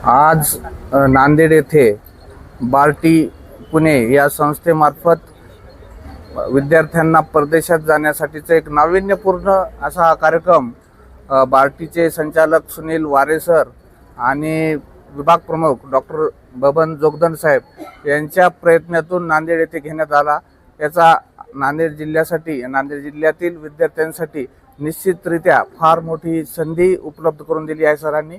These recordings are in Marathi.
आज नांदेड येथे बार्टी पुणे या संस्थेमार्फत विद्यार्थ्यांना परदेशात जाण्यासाठीचा एक नाविन्यपूर्ण असा हा कार्यक्रम बार्टीचे संचालक सुनील वारे सर आणि विभाग प्रमुख डॉक्टर बबन जोगदंड साहेब यांच्या प्रयत्नातून नांदेड येथे घेण्यात आला। याचा नांदेड जिल्ह्यातील विद्यार्थ्यांसाठी निश्चितरित्या फार मोठी संधी उपलब्ध करून दिली आहे सरांनी।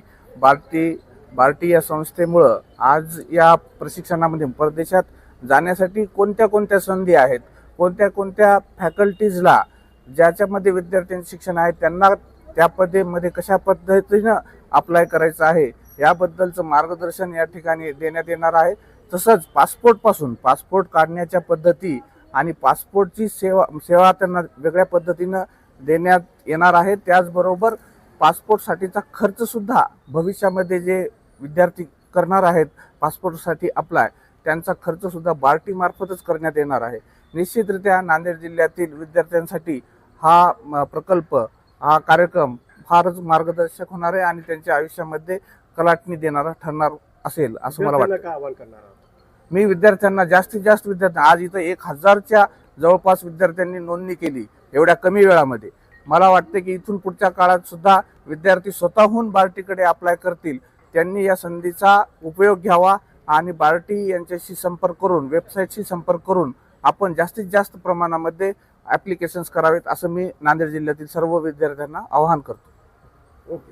बार्टी या संस्थेमुळे आज या प्रशिक्षणामध्ये परदेशात जाण्यासाठी कोणत्या संधी आहेत, कोणत्या फॅकल्टीजला ज्याच्यामध्ये विद्यार्थ्यांचे शिक्षण आहे त्यांना त्या पदेमध्ये कशा पद्धतीने अप्लाय करायचं आहे याबद्दलचं मार्गदर्शन या ठिकाणी देण्यात येणार आहे। तसंच पासपोर्ट काढण्याच्या पद्धती आणि पासपोर्टची सेवा त्यांना वेगळ्या पद्धतीने देण्यात येणार आहे। त्याचबरोबर पासपोर्टसाठीचा खर्च सुद्धा भविष्यामध्ये जे विद्यार्थी करणार आहेत पासपोर्टसाठी अप्लाय त्यांचा खर्च सुद्धा बार्टी मार्फतच करण्यात येणार आहे। निश्चितरित्या नांदेड जिल्ह्यातील विद्यार्थ्यांसाठी हा प्रकल्प हा कार्यक्रम फारच मार्गदर्शक होणार आहे आणि त्यांच्या आयुष्यामध्ये कलाटणी देणारा ठरणार असेल असं मला वाटतं। मी विद्यार्थ्यांना जास्तीत जास्त आज इथं 1000च्या जवळपास विद्यार्थ्यांनी नोंदणी केली एवढ्या कमी वेळामध्ये। मला वाटते की इथून पुढच्या काळात सुद्धा विद्यार्थी स्वतःहून बार्टीकडे अप्लाय करतील। त्यांनी या संधीचा उपयोग घ्यावा आणि बार्टी यांच्याशी संपर्क करून वेबसाईटशी संपर्क करून आपण जास्तीत जास्त प्रमाणामध्ये ॲप्लिकेशन्स करावेत असं मी नांदेड जिल्ह्यातील सर्व विद्यार्थ्यांना आवाहन करतो। ओके।